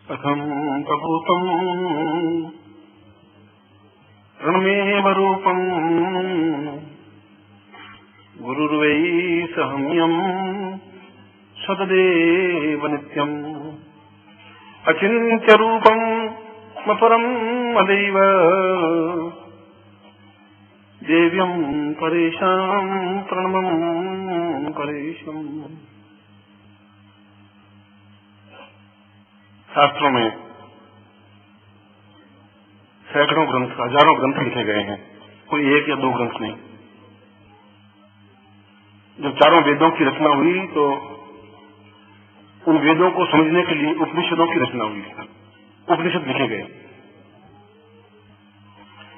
अथम प्रभूतम रणमेव रूपम गुरुर्वै सहम्यम सतदेव नित्यम अचिन्त्य रूपम परम मदैव देव्यम परेशान प्रणमं परेशम। शास्त्रों में सैकड़ों ग्रंथ, हजारों ग्रंथ लिखे गए हैं, कोई एक या दो ग्रंथ नहीं। जब चारों वेदों की रचना हुई तो उन वेदों को समझने के लिए उपनिषदों की रचना हुई, उपनिषद लिखे गए।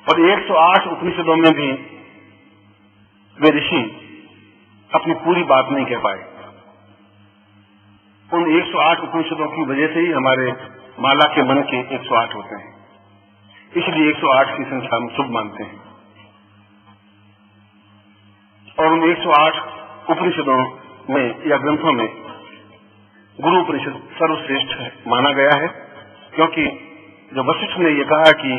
और 108 उपनिषदों में भी वे ऋषि अपनी पूरी बात नहीं कह पाए। उन 108 उपनिषदों की वजह से ही हमारे माला के मन के 108 होते हैं, इसलिए 108 की संख्या हम शुभ मानते हैं। और उन 108 उपनिषदों में या ग्रंथों में गुरु उपनिषद सर्वश्रेष्ठ माना गया है, क्योंकि जब वशिष्ठ ने यह कहा कि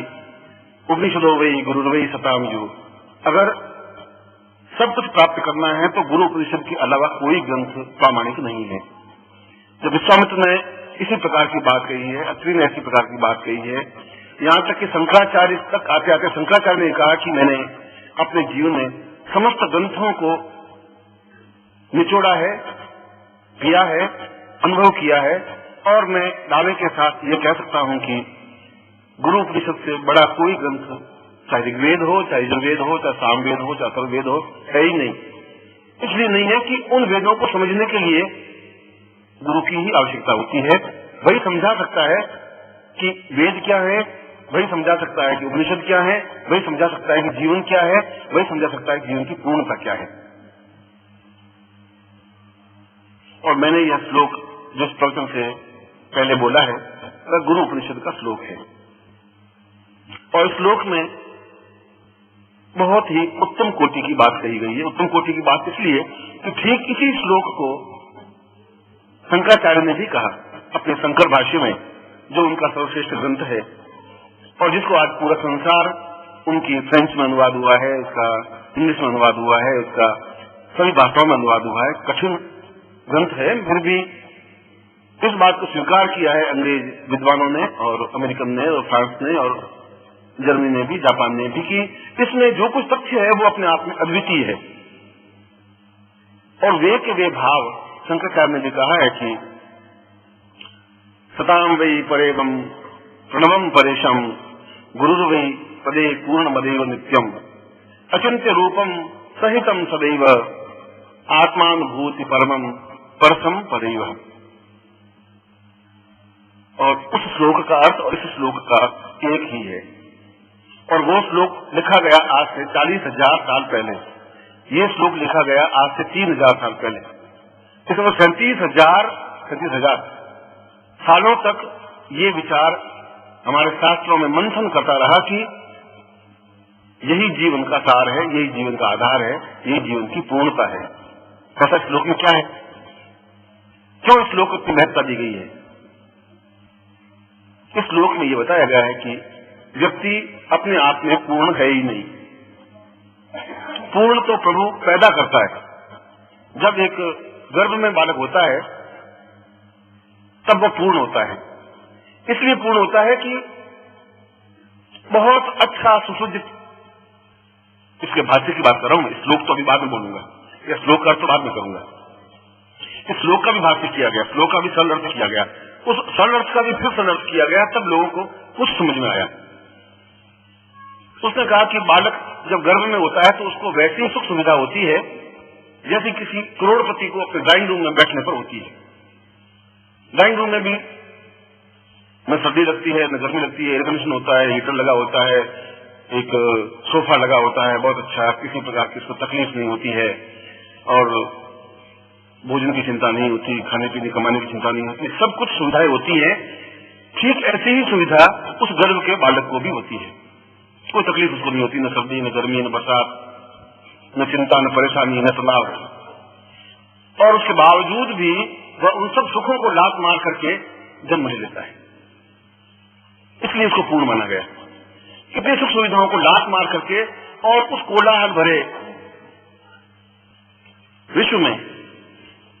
उपनिषदों वही गुरुर्वै सताम यो, अगर सब कुछ प्राप्त करना है तो गुरु उपनिषद के अलावा कोई ग्रंथ प्रामाणिक नहीं है। जब विश्वामित्र ने इसी प्रकार की बात कही है, अत्रि ने ऐसी प्रकार की बात कही है, यहाँ तक कि शंकराचार्य तक आते आते शंकराचार्य ने कहा कि मैंने अपने जीवन में समस्त ग्रंथों को निचोड़ा है, किया है, अनुभव किया है, और मैं दावे के साथ ये कह सकता हूं कि गुरु उपनिषद से बड़ा कोई ग्रंथ, चाहे ऋग्वेद हो, चाहे यजुर्वेद हो, चाहे सामवेद हो, चाहे अथर्ववेद हो, है ही नहीं। इसलिए नहीं है कि उन वेदों को समझने के लिए गुरु की ही आवश्यकता होती है। वही समझा सकता है कि वेद क्या है, वही समझा सकता है कि उपनिषद क्या है, वही समझा सकता है कि जीवन क्या है, वही समझा सकता है कि जीवन की पूर्णता क्या है। और मैंने यह श्लोक जो इस प्रवचन से पहले बोला है वह गुरु उपनिषद का श्लोक है। और इस श्लोक में बहुत ही उत्तम कोटि की बात कही गई है। उत्तम कोटि की बात इसलिए कि ठीक इसी श्लोक को शंकराचार्य ने भी कहा अपने शंकर भाष्य में, जो उनका सर्वश्रेष्ठ ग्रंथ है और जिसको आज पूरा संसार, उनकी फ्रेंच में अनुवाद हुआ है, उसका इंग्लिश में अनुवाद हुआ है, उसका सभी भाषाओं में अनुवाद हुआ है। कठिन ग्रंथ है, फिर भी इस बात को स्वीकार किया है अंग्रेज विद्वानों ने और अमेरिकन ने और फ्रांस ने और जर्मनी ने भी, जापान ने भी, कि इसमें जो कुछ तथ्य है वो अपने आप में अद्वितीय है। और वे के वे भाव शंकराचार्य ने भी कहा है कि सताम वै परेवम प्रणवम परेशम गुरुर्वै पदे पूर्ण मदेव नित्यम अचिंत्य रूपम सहितम सदैव आत्मानुभूति परमम परसम पदैव। और उस श्लोक का अर्थ और इस श्लोक का एक ही है। और वो श्लोक लिखा गया आज से 40,000 साल पहले, ये श्लोक लिखा गया आज से 3,000 साल पहले। इसमें 37,000 सालों तक ये विचार हमारे शास्त्रों में मंथन करता रहा कि यही जीवन का सार है, यही जीवन का आधार है, यही जीवन की पूर्णता है। ऐसा श्लोक में क्या है, क्यों इस श्लोक को इतनी महत्ता दी गई है? इस श्लोक में ये बताया गया है कि व्यक्ति अपने आप में पूर्ण है ही नहीं। पूर्ण तो प्रभु पैदा करता है। जब एक गर्भ में बालक होता है तब वह पूर्ण होता है। इसलिए पूर्ण होता है कि बहुत अच्छा सुसज्जित, इसके भाष्य की बात कर रहा हूं, इस श्लोक तो अभी बाद में बोलूंगा, या श्लोक का अर्थ बाद में करूंगा। इस श्लोक का भी भाष्य किया गया, श्लोक का भी सरल अर्थ किया गया, उस सरल अर्थ का भी फिर सरल अर्थ किया गया, तब लोगों को कुछ समझ में आया। उसने कहा कि बालक जब गर्भ में होता है तो उसको वैसी सुख सुविधा होती है जैसे किसी करोड़पति को अपने ड्राइंग रूम में बैठने पर होती है। ड्राइंग रूम में भी न सर्दी लगती है, न गर्मी लगती है, एयर कंडीशन होता है, हीटर लगा होता है, एक सोफा लगा होता है बहुत अच्छा, किसी प्रकार की उसको तकलीफ नहीं होती है, और भोजन की चिंता नहीं होती, खाने पीने कमाने की चिंता नहीं होती, सब कुछ सुविधाएं होती है। ठीक ऐसी ही सुविधा उस गर्भ के बालक को भी होती है। कोई तकलीफ उसको नहीं होती, न सर्दी, न गर्मी, न बरसात, न चिंता, न परेशानी, न तनाव। और उसके बावजूद भी वह उन सब सुखों को लात मार करके जन्म ले लेता है। इसलिए इसको पूर्ण माना गया। कितनी सुख सुविधाओं को लात मार करके और उस कोलाहल भरे विश्व में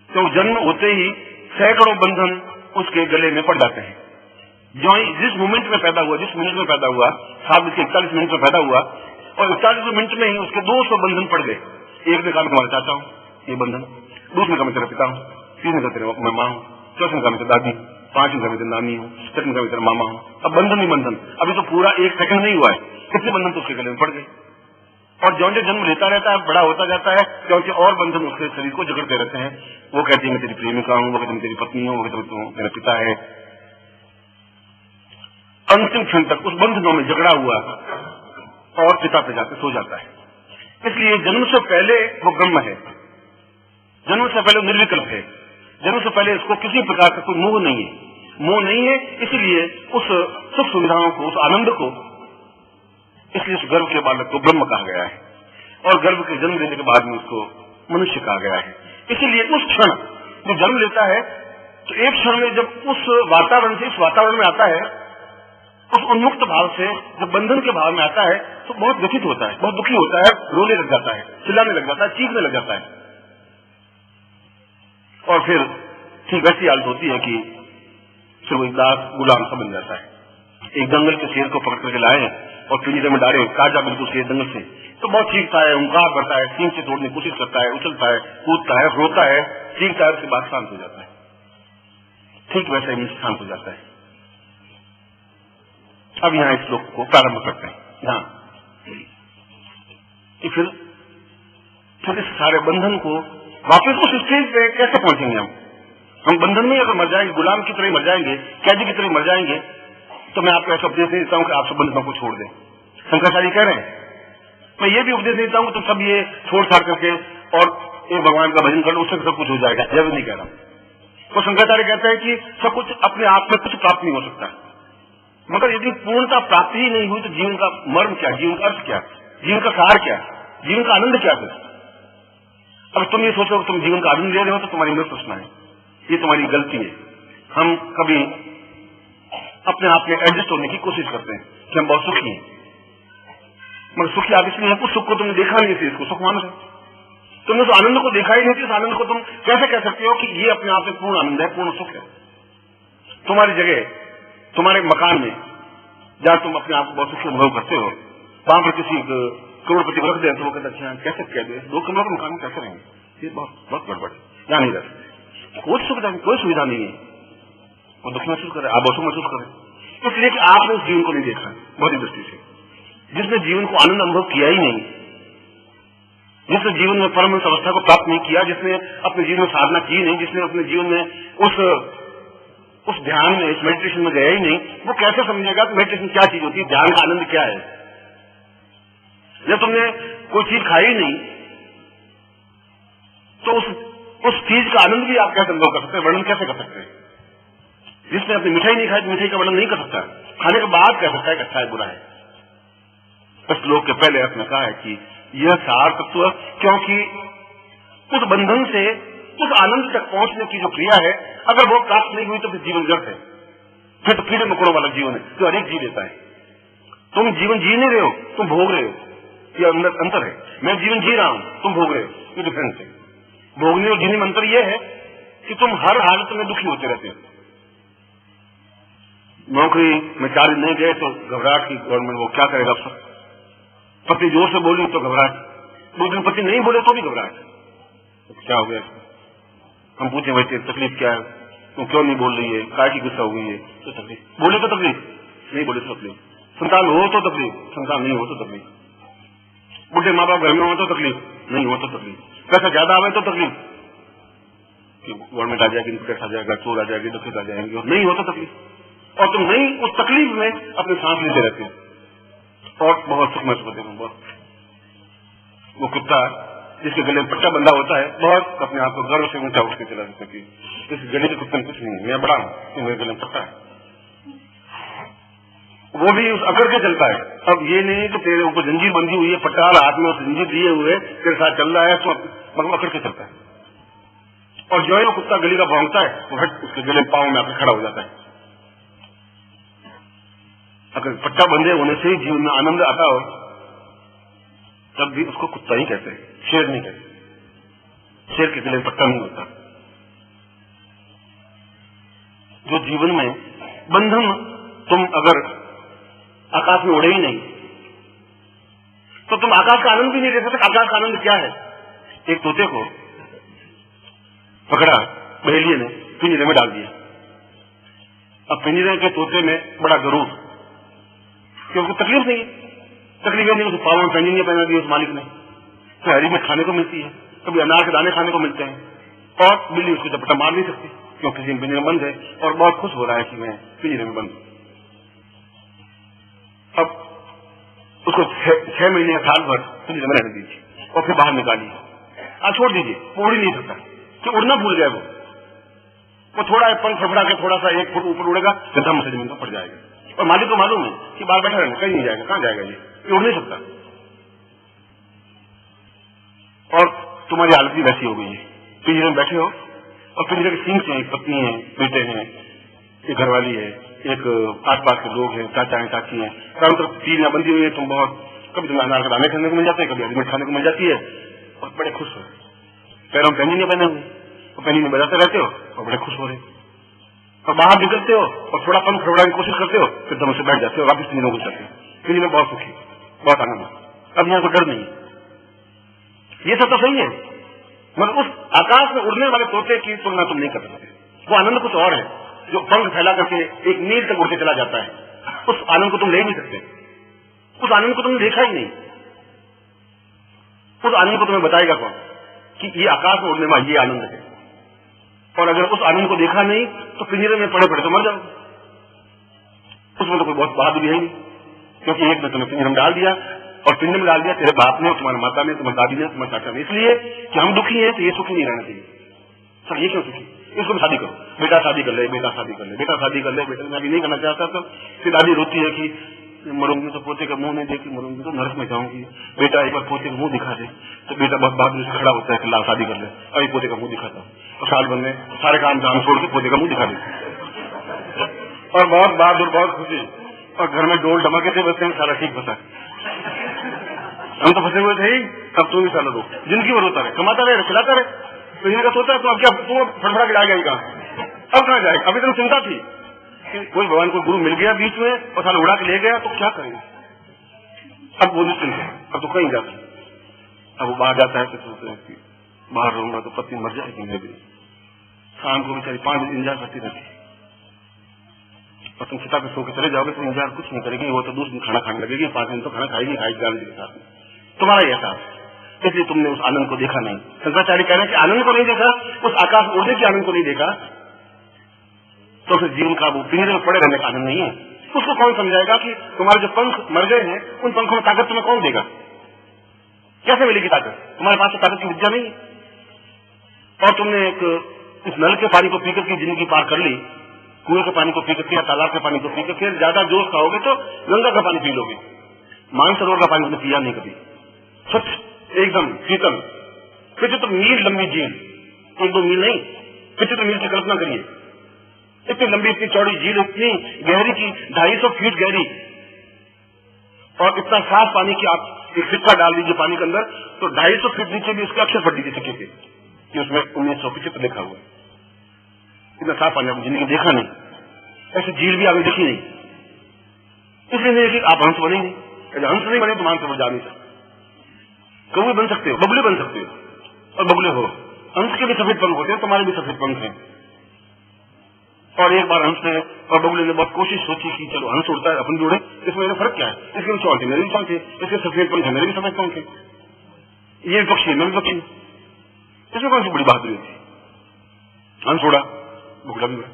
तो जन्म होते ही सैकड़ों बंधन उसके गले में पड़ जाते हैं। जो जिस मोमेंट में पैदा हुआ, जिस मिनट में पैदा हुआ, 7:41 मिनट में पैदा हुआ और 41 मिनट में ही उसके 200 बंधन पड़ गए। एक ने कहा मैं तुम्हारा चाचा हूं, ये बंधन। दूसरे ने कहा मैं तेरा पिता हूं, तीसरे ने कहा तेरा मैं मां हूं, चौथे ने कहा मैं तेरी दादी, पांचवें ने कहा मैं तेरी नानी हूं, छठे ने कहा मैं तेरा मामा हूं। अब बंधन ही बंधन, अभी तो पूरा 1 सेकंड नहीं हुआ है, कितने बंधन तो उसके गले में पड़ गए। और जो जन्म लेता रहता है, बड़ा होता जाता है, क्योंकि और बंधन उसके शरीर को जकड़ते रहते हैं। वो कहती है मैं तेरी प्रेमिका हूं, वो कहती मैं तेरी पत्नी हूं, वो कहती तू मेरा पिता है। अंतिम क्षण तक उस बंधनों में झगड़ा हुआ और पिता पे जाकर सो जाता है। इसलिए जन्म से पहले वो ब्रह्म है, जन्म से पहले निर्विकल्प है, जन्म से पहले इसको किसी प्रकार का कोई मोह नहीं है, मोह नहीं है। इसलिए उस सुख सुविधाओं को, उस आनंद को, इसलिए उस गर्भ के बालक को ब्रह्म कहा गया है और गर्भ के जन्म लेने के बाद में उसको मनुष्य कहा गया है। इसीलिए उस क्षण जो जन्म लेता है तो एक क्षण में जब उस वातावरण से इस वातावरण में आता है, उस उन्मुक्त भाव से जब बंधन के भाव में आता है तो बहुत व्यथित होता है, बहुत दुखी होता है, रोने लग जाता है, चिल्लाने लग जाता है, चीखने लग जाता है। और फिर ठीक वैसी हालत होती है कि फिर वो दास गुलाम सा बन जाता है। एक जंगल के शेर को पकड़ करके लाए और पिंजरे में डाले, ताजा बिल्कुल शेर जंगल से, तो बहुत चीखता है, हुंकार भरता है, सींग से तोड़ने की कोशिश करता है, उछलता है, कूदता है, रोता है, चीखता है, उसके बाद शांत हो जाता है। ठीक वैसा ही शांत हो जाता है। अब यहाँ इस श्लोक को प्रारंभ करते हैं यहाँ कि फिर इस सारे बंधन को वापस उस स्टेज पे कैसे पहुंचेंगे हम बंधन में अगर मर जाएंगे, गुलाम की तरह मर जाएंगे, कैदी की तरह मर जाएंगे, तो मैं आपको ऐसा उपदेश नहीं देता हूं कि आप सब बंधनों को छोड़ दें। शंकराचार्य कह रहे हैं, मैं ये भी उपदेश देता हूं कि तुम सब ये छोड़ छाड़ करके और एक भगवान का भजन कर लो, उससे सब कुछ हो जाएगा। यह भी नहीं कह रहा। तो शंकराचार्य कहते हैं कि सब कुछ अपने आप में कुछ प्राप्त नहीं हो सकता, मगर यदि पूर्णता प्राप्ति ही नहीं हुई तो जीवन का मर्म क्या, जीवन का अर्थ क्या, जीवन का सार क्या, जीवन का आनंद क्या है। अब तुम ये सोचो कि तुम जीवन का आनंद ले रहे हो तो तुम्हारी मृत प्रश्न है, ये तुम्हारी गलती है। हम कभी अपने आप में एडजस्ट होने की कोशिश करते हैं कि हम बहुत सुखी हैं, मगर सुखी आप इसलिए हैं, उस सुख को तुमने देखा नहीं थी, इसको सुख मानो। तुमने उस आनंद को देखा ही नहीं थी, उस आनंद को तुम कैसे कह सकते हो कि ये अपने आप में पूर्ण आनंद है, पूर्ण सुख है। तुम्हारी जगह, तुम्हारे मकान में जहां तुम अपने आप को बहुत सुखी अनुभव करते हो, वहां पर किसी करोड़पति रख दे तो वो कहते अच्छा कैसे कह दे, 2 कमरों के मकान में कैसे रहेंगे, ये बहुत गड़बड़ है, यहाँ नहीं रह सकते, कोई सुविधा नहीं, कोई सुविधा नहीं है। वो दुख महसूस करे, आप बहुत महसूस करें, इसलिए कि आपने उस जीवन को नहीं देखा बहुत ही दृष्टि से। जिसने जीवन को आनंद अनुभव किया ही नहीं, जिसने जीवन में परम अवस्था को प्राप्त नहीं किया, जिसने अपने जीवन में साधना की नहीं, जिसने अपने जीवन में उस ध्यान में, इस मेडिटेशन में गया ही नहीं, वो कैसे समझेगा कि मेडिटेशन क्या चीज होती है, ध्यान का आनंद क्या है। जब तुमने कोई चीज खाई नहीं तो उस चीज का आनंद भी आप कैसे अनुभव कर सकते हैं, वर्णन कैसे कर सकते हैं। जिसने अपनी मिठाई नहीं खाई तो मिठाई का वर्णन नहीं कर सकता, खाने के बाद कह सकता है कि अच्छा है बुरा है। इस श्लोक के पहले अर्थ में कहा है कि यह सार तत्व, क्योंकि उस बंधन से उस आनंद तक पहुंचने की जो क्रिया है, अगर वो प्राप्त नहीं हुई तो फिर जीवन व्यर्थ है, फिर तो कीड़े मकोड़ों वाला जीवन है जो अनेक जी लेता है। तुम जीवन जी नहीं रहे हो, तुम भोग रहे हो, ये अंतर है। मैं जीवन जी रहा हूं, तुम भोग रहे हो, ये डिफरेंस है। भोगने और जीने में अंतर यह है कि तुम हर हालत में दुखी होते रहते हो। नौकरी में 4 दिन नहीं गए तो घबराहट की गवर्नमेंट, वो क्या करेगा अफसर। पति जोर से बोली तो घबराहट, 2 दिन पति नहीं बोले तो भी घबराहट, तो क्या हो गया। हम पूछे भाई तेरी तकलीफ क्या है, तुम क्यों नहीं बोल रही है, काय की गुस्सा हो गई है, तो तकलीफ, बोले तो तकलीफ, नहीं बोले तो तकलीफ, संतान हो तो तकलीफ, संतान नहीं हो तो तकलीफ, बुढ़े माँ बाप घर में हो तो तकलीफ, नहीं हो तो तकलीफ, पैसा ज्यादा आवे तो तकलीफ कि गवर्नमेंट आ जाएगी, इनकम आ जाएगा, चोर आ जाएगी, डकैत आ जाएंगे, और नहीं हो तो तकलीफ। और तुम नहीं उस तकलीफ में अपने सांस लेते रहते हो और बहुत सुख महसूस होते हो। बहुत वो कुत्ता जिसके गले में पट्टा बंधा होता है, बहुत अपने आप को गर्व से ऊंचा उठ के चला जाता है कि इस गले के कुत्ते में कुछ नहीं है, मैं बड़ा हूं, मेरे गले में पट्टा है। वो भी उस अकड़ के चलता है। अब ये नहीं कि तेरे ऊपर जंजीर बंधी हुई है, पट्टाल हाथ में जंजीर दिए हुए तेरे साथ चल रहा है, तो मतलब अकड़ के चलता है। और जो है वो कुत्ता गली का भौंकता है, तो हट उसके गले पांव में आकर खड़ा हो जाता है। अगर पट्टा बंधे होने से ही जीवन में आनंद आता हो, तब भी उसको कुत्ता ही कहते हैं, शेर नहीं कहते। शेर के गले में पट्टा नहीं होता। जो जीवन में बंधन, तुम अगर आकाश में उड़े ही नहीं तो तुम आकाश का आनंद भी नहीं ले सकते। आकाश का आनंद क्या है? एक तोते को पकड़ा बहेलिए ने, पिंजरे में डाल दिया। अब पिंजरे के तोते में बड़ा गरूर, क्योंकि तकलीफ नहीं है, तकलीफ नहीं, उसे पावन पेंजिंग नहीं पहना दी उस मालिक ने, तो हरी में खाने को मिलती है, कभी अनार के दाने खाने को मिलते हैं, और बिल्ली उसको झपटा मार नहीं सकती क्योंकि पिंजरे में बंद है, और बहुत खुश हो रहा है कि मैं पिंजरे में बंद। अब उसको 6 महीने या साल भर पिंजरे में रहने दीजिए और फिर बाहर निकालिए, आज छोड़ दीजिए, वो उड़ ही नहीं सकता कि उड़ना भूल गया। वो थोड़ा पंख फड़फड़ा के थोड़ा सा 1 फुट ऊपर उड़ेगा, धम से जमीन पर पड़ जाएगा, और मालिक को मालूम है कि बाहर बैठा रहना, कहीं नहीं जाएगा, कहां जाएगा, ये उड़ नहीं सकता। और तुम्हारी हालत भी वैसी हो गई है, पिंजरे में बैठे हो और पिंजरे के सींग से एक पत्नी है, बेटे हैं, एक घरवाली है, एक आसपास के लोग हैं, चाचा है, चाची है, चारों तरफ चीजें बंधी हुई है। तुम बहुत, कभी तुम्हें अनार के दाने खाने को मिल जाते हैं, कभी हरी खाने को मिल जाती है, और बड़े खुश हो। पैरों में पेनी नहीं पहने हुए, तो पेनी में बजाते रहते हो और बड़े खुश हो रहे, और बाहर निकलते हो और थोड़ा पंख फड़फड़ाने की कोशिश करते हो, फिर दम से बैठ जाते हो, वापिस पिंजरे में घुस जाते हो। पिंजरे में बहुत सुखी, बहुत आनंद, अब यहाँ को डर नहीं। ये सब तो सही है, मगर उस आकाश में उड़ने वाले तोते की तुलना तुम नहीं कर सकते। वो आनंद कुछ और है, जो पंख फैला करके एक मील तक उड़ते चला जाता है। उस आनंद को तुम ले नहीं सकते, उस आनंद को तुमने देखा ही नहीं। उस आनंद को तुम्हें बताएगा कौन कि ये आकाश में उड़ने वाला ये आनंद है? और अगर उस आनंद को देखा नहीं तो पिंजरे में पड़े पड़े तो मर जाओ। उसमें तो कोई बहुत बहादुरी है नहीं, क्योंकि एक ने तुम्हें पिंजरे में डाल दिया, और पिंजरे में डाल दिया तेरे बाप ने, तुम्हारी माता ने, तुम्हारी दादी ने, तुम्हारे चाचा ने, इसलिए कि हम दुखी हैं तो ये सुखी नहीं रहना चाहिए। सर ये क्यों सुखी? इसको शादी करो, बेटा शादी कर ले, बेटा शादी कर ले, बेटा शादी कर ले, बेटा शादी नहीं करना चाहता तो फिर दादी रोती है कि मरूंगी तो पोते का मुंह नहीं देखी, मरूंगी तो नरक में जाऊंगी, बेटा एक बार पोते का मुंह दिखा दे। तो बेटा बहुत बहादुरी से खड़ा होता है कि ला शादी कर ले, अभी पोते का मुंह दिखाता हूँ, और साल भर में सारे काम जान छोड़ के पोते का मुंह दिखा दे, और बहुत बहादुर, बहुत खुशी, और घर में डोल धमाके से बचते हैं, सारा ठीक बता, हम तो फंसे हुए थे ही, अब तुम भी साला रो, जिंदगी भर होता रहे, कमाता रहे, खिलाता रहे, तो इनका सोचा तो अब क्या तुम फड़फड़ा के जाएगा ही कहाँ, अब कहाँ जाएगा? अभी तो चिंता थी कि कोई भगवान को गुरु मिल गया बीच में और साला उड़ा के ले गया तो क्या करेंगे? अब वो निश्चिंत है, अब तो कहीं जाते, अब वो बाहर जाता है तो सोचते हैं कि बाहर रहूंगा तो पत्नी मर जाएगी मेरी, शाम को बेचारी 5 दिन इंतजार करती रहती, और तुम चिता पे सो के चले जाओगे तो इंतजार कुछ नहीं करेगी, वो तो दूसरे दिन खाना खाने लगेगी, 5 दिन तो खाना खाएगी गांधी के साथ में, तुम्हारा ही एहसास, इसलिए तुमने उस आनंद को देखा नहीं। शंकराचार्य कह रहे हैं कि आनंद को नहीं देखा, उस आकाश उड़ने के आनंद को नहीं देखा, तो फिर जीवन का वो पिंजरे में पड़े रहने का आनंद नहीं है। उसको कौन समझाएगा कि तुम्हारे जो पंख मर गए हैं उन पंखों में ताकत तुम्हें कौन देगा? कैसे मिलेगी ताकत? तुम्हारे पास तो ताकत की विद्या नहीं है, और तुमने एक इस नल के पानी को पीकर की जिंदगी पार कर ली, कुएं के पानी को पीकर के या तालाब के पानी को पीकर, फिर ज्यादा जोश खाओगे तो गंगा का पानी पी लोगे, मानसरोवर का पानी तुमने पिया नहीं कभी, स्वच्छ एकदम शीतल, 75 मील लंबी झील, 1-2 मील नहीं, 75 मील की कल्पना करिए, इतनी लंबी, इतनी चौड़ी झील, इतनी गहरी की 250 फीट गहरी, और इतना साफ पानी की आप एक सिक्का डाल दीजिए पानी के अंदर तो 250 फीट नीचे भी उसके अक्षर पड़ दीजिए सिक्के के कि उसमें 1975 लिखा हुआ है। इतना साफ पानी आपने जिंदगी देखा नहीं, ऐसी झील भी आपने देखी नहीं, इसलिए नहीं देखी आप हंस बने नहीं, हंस नहीं बने तो मानसरोवर जा नहीं सकते, कौवे बन सकते हो, बगुले बन सकते हो, और बगुले हो, हंस के भी सफेद पंख होते हैं, तुम्हारे भी सफेद पंख हैं। और एक बार हंस ने और बगुले ने बहुत कोशिश सोची कि चलो हंस उड़ता है अपन भी उड़े, इसमें फर्क क्या है, इसके भी चौंक है, मेरे भी चौंक है, इसके सफेद पंख है, मेरे भी सफेद पंख है, ये पक्षी है, मेरे पक्षी, इसमें कौन सी बड़ी बहादुरी होती? हंस उड़ा, बगुला भी उड़ा,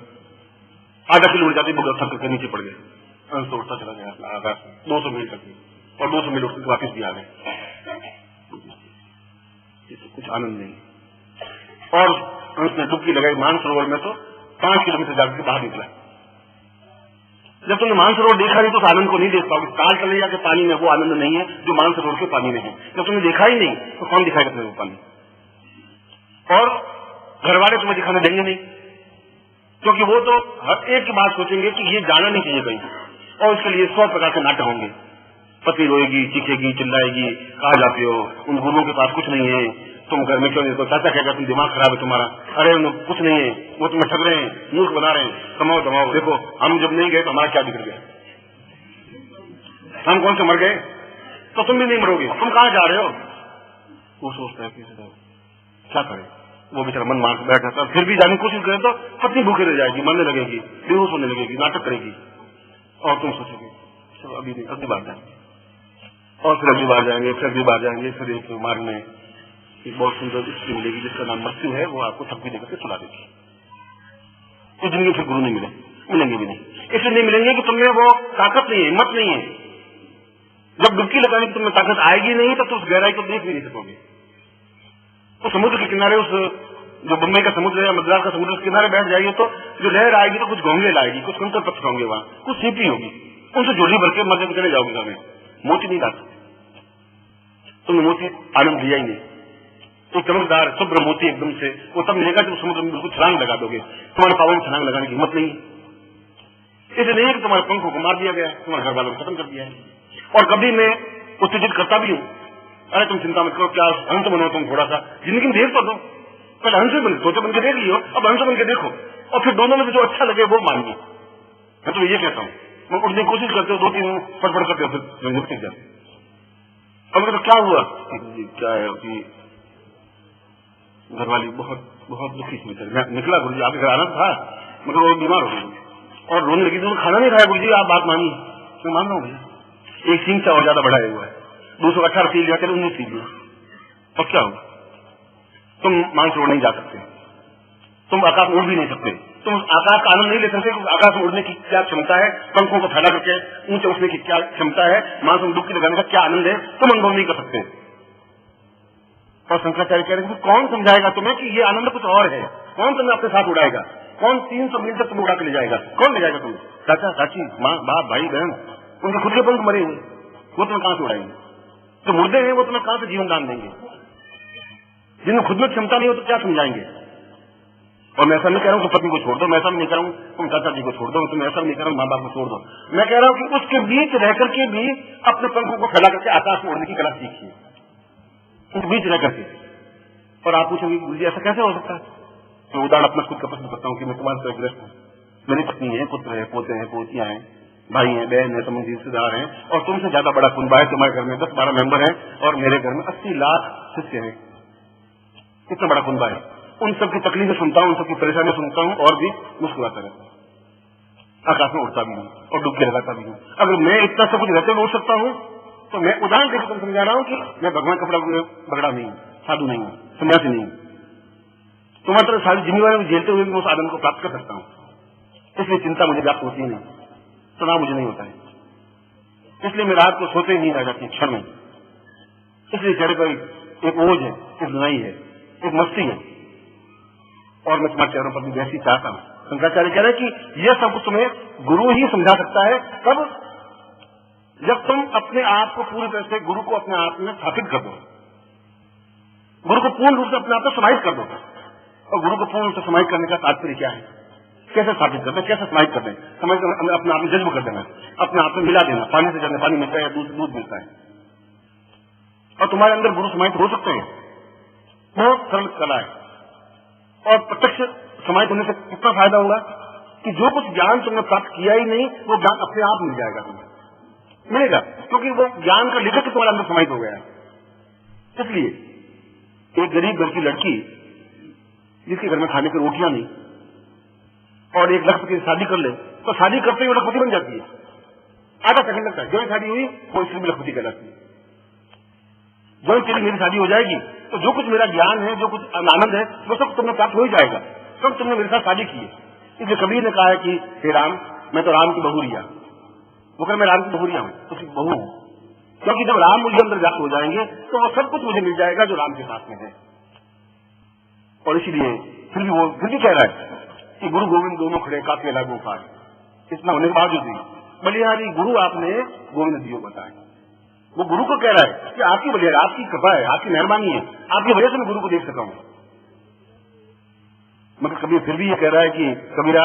आधा किलो उड़ जाती, बगुला थक करके नीचे पड़ गया, हंस तो उड़ता चला गया आकाश में 200 मील तक, और 200 मील उड़ते वापिस भी आ गए, ये तो कुछ आनंद नहीं। और हंस ने डुबकी लगाई मानसरोवर में तो 5 किलोमीटर जाकर बाहर निकला। जब तुमने मानसरोवर देखा नहीं तो उस आनंद को नहीं देख पाओगे, ताल तलैया के पानी में वो आनंद नहीं है जो मानसरोवर के पानी में है। जब तुमने देखा ही नहीं तो कौन दिखाएगा तुम्हें वो पानी? और घर वाले तुम्हें दिखाने देंगे नहीं, क्योंकि वो तो हर एक की बात सोचेंगे कि ये जाना नहीं चाहिए कहीं, और इसके लिए 100 प्रकार के नाटक होंगे। पत्नी रोएगी, चीखेगी, चिल्लाएगी, कहाँ जाते हो, उन गुरुओं के पास कुछ नहीं है, तुम घर में क्यों नहीं, तो चाचा कहेगा तुम दिमाग खराब है तुम्हारा, अरे कुछ नहीं है, वो तुम्हें ठग रहे हैं, मूर्ख बना रहे हैं, कमाओ दमाओ, देखो हम जब नहीं गए तो हमारा क्या बिगड़ गया, हम कौन से मर गए, तो तुम भी नहीं मरोगे, तुम कहाँ जा रहे हो। वो सोचता है कि क्या करे, वो बेचारा मन मार बैठ जाता है, फिर भी जाने की कोशिश करे तो पत्नी भूखे रह जाएगी, मरने लगेगी, बेहोश होने लगेगी, नाटक करेगी, और तुम सोचोगे चलो अभी नहीं, अगली बार जाएंगे, और फिर अगली बार जाएंगे, फिर अगली बार जाएंगे, फिर एक मार्ग में एक बहुत सुंदर स्त्री मिलेगी जिसका नाम मृत्यु है, वो आपको थप्पी देकर के सुला देगी। इस जिंदगी फिर गुरु नहीं मिलेंगे भी नहीं, इसलिए नहीं मिलेंगे कि तुम्हें वो ताकत नहीं है, हिम्मत नहीं है। जब डुबकी लगाने की तुम्हें ताकत आएगी नहीं तो तुम उस गहराई को देख भी नहीं सकोगे। तो समुद्र के किनारे, उस जो बम्बई का समुद्र है, मद्रास का समुद्र, के किनारे बैठ जाइए तो जो लहर आएगी तो कुछ घोंगे लाएगी, कुछ कंकर पत्थर होंगे, वहां कुछ सीपी होगी, उनसे झोली भर के मजे में चले जाओगे घर में, मोती नहीं लाते, तुमने मोती आनंद दिया ही नहीं। तो चमकदार शुभ्र मोती एकदम से वो तब मिलेगा जब समुद्र में बिल्कुल छलांग लगा दोगे, तुम्हारे पावों में छलांग लगाने की हिम्मत नहीं है। इसे नहीं कि तुम्हारे पंखों को मार दिया गया, तुम्हारे घर वालों को खत्म कर दिया है। और कभी मैं उत्तेजित करता भी हूँ, अरे तुम चिंता मत करो, क्या हंस बनो तुम, थोड़ा सा जिंदगी में देख तो दो, पहले हंस बन सोचो बन के देख लियो, अब हंस बन के देखो, और फिर दोनों में से जो अच्छा लगे वो मानिए। मैं तो ये कहता हूँ, मैं उठने की कोशिश करते हो, 2-3 फटफट करते हो, फिर निकल जाते। अब तो क्या हुआ, क्या है कि घरवाली बहुत बहुत दुखी थी, निकला गुरुजी आपके घर आना था, मतलब वो बीमार हो गई और रोने लगी, तो खाना नहीं खाया गुरुजी, आप बात मानिए। मैं मान रहा हूँ भैया, एक सिंह से और ज्यादा बढ़ाया हुआ है, 218 सील जाकर 19 सील हुआ, और क्या हुआ, तुम मानसरोवर नहीं जा सकते, तुम आकाश में उड़ भी नहीं सकते, तुम आकाश का आनंद नहीं ले सकते, आकाश में उड़ने की क्या क्षमता है, पंखों को फैला करके ऊंचे उठने की क्या क्षमता है, मांस में डुबकी लगाने का क्या आनंद है, तुम अनुभव नहीं कर सकते। और शंकराचार्य कह रहे हैं कौन समझाएगा तुम्हें कि ये आनंद कुछ और है, कौन तुम्हें अपने साथ उड़ाएगा, कौन 300 मील तक तुम्हें उड़ा के ले जाएगा, कौन ले जाएगा तुम्हें, चाचा चाची माँ बाप भाई बहन, उनके खुद के पंख मरे हुए, वो तुम्हें कहां से उड़ाएंगे, जो मुर्दे हैं वो तुम्हें कहां से जीवन दान देंगे, जिन्हें खुद में क्षमता नहीं हो तो क्या समझाएंगे। और मैं ऐसा नहीं कह रहा हूँ कि पत्नी को छोड़ दो, मैं ऐसा नहीं कह रहा हूँ तुम चाचा जी को छोड़ दो, तुम ऐसा नहीं कह रहा हूँ माँ बाप को छोड़ दो, मैं कह रहा हूँ कि उसके बीच रह करके भी अपने पंखों को फैला करके आकाश में उड़ने की कला सीखिए, उनके बीच रह करके। और आप पूछेंगे गुरुजी ऐसा कैसे हो सकता है, तो उदाहरण अपना खुद का प्रश्न करता हूँ कि मैं तुम्हारे से ग्रस्त हूँ, मेरी पत्नी है, पुत्र है, पोते हैं, पोतियां हैं, भाई हैं, बहन है, संबंधी रिश्तेदार हैं, और तुमसे ज्यादा बड़ा कुनबा है, तुम्हारे घर में 10-12 मेंबर हैं और मेरे घर में 80 लाख शिष्य हैं, कितना बड़ा कुनबा है। उन सबकी तकलीफें सुनता हूँ, उन सबकी परेशानी सुनता हूँ और भी मुस्कुराता रहता हूँ, आकाश में उड़ता भी हूँ और डुबकी लगाता भी हूँ। अगर मैं इतना सब कुछ रहते हुए उड़ सकता हूँ तो मैं उदाहरण देकर तुम समझा रहा हूँ कि मैं भगवान कपड़ा बगड़ा नहीं हूँ, साधु नहीं हूँ, सन्यासी नहीं हूँ, तुम्हारी तरह सारी जिम्मेवारी में झेलते हुए भी उस आनंद को प्राप्त कर सकता हूँ। इसलिए चिंता मुझे व्याप्त होती नहीं, तनाव मुझे नहीं होता है, इसलिए मैं रात को सोते ही नहीं रह जाती क्षण में, इसलिए चेहरे पर एक ओझ है, एक लड़ाई है, एक मस्ती है, और मैं तुम्हारे चेहरों पर भी वैसी चाहता हूँ। शंकराचार्य कह रहे हैं कि यह सब कुछ तुम्हें गुरु ही समझा सकता है, कब, जब तुम अपने आप को पूरी तरह से गुरु को अपने आप में स्थापित कर दो, गुरु को पूर्ण रूप से अपने आप में समाहित कर दो। और गुरु को पूर्ण रूप से समाहित करने का तात्पर्य क्या है, कैसे स्थापित करते हैं, कैसे समाहित करते हैं, समझ कर अपने आप में जज्ब कर देना, अपने आप में मिला देना, पानी से जैसे पानी मिलता है या दूध मिलता है, और तुम्हारे अंदर गुरु समाहित हो सकते हैं। बहुत सरल कला है, और प्रत्यक्ष समाहित होने से कितना फायदा होगा कि जो कुछ ज्ञान तुमने प्राप्त किया ही नहीं वो ज्ञान अपने आप मिल जाएगा, तुम्हें मिलेगा, क्योंकि वो ज्ञान का लेखक तुम्हारे अंदर समाहित हो गया है। इसलिए एक गरीब घर की लड़की जिसके घर में खाने की रोटियां नहीं और एक लखपति की शादी कर ले तो शादी करते ही वो लखपति बन जाती है, आधा सेकंड लगता है, जो शादी हुई वो इसलिए भी लखपति कहलाती है। जो तेरी मेरी शादी हो जाएगी तो जो कुछ मेरा ज्ञान है, जो कुछ आनंद है, वो सब तुम्हें प्राप्त हो ही जाएगा, सब तुमने मेरे साथ शादी की है। इसलिए कबीर ने कहा है कि हे राम, मैं तो राम की बहू रिया, वो कह मैं राम की बहू रिया हूं, उसकी बहू हूं, क्योंकि जब राम मुझे अंदर व्याप्त हो जाएंगे तो वो सब कुछ मुझे मिल जाएगा जो राम के साथ में है। और इसीलिए फिर भी कह रहा है कि गुरु गोविंद दोनों खड़े काफी अलग उपाय, इतना होने के बावजूद भी बलिहारी गुरु आपने गोविंद दियो बताए, वो गुरु को कह रहा है कि आपकी बलिहारी, आपकी कृपा है, आपकी मेहरबानी है, आपकी वजह से मैं गुरु को देख सका हूं। मगर कबीर फिर भी ये कह रहा है कि कबीरा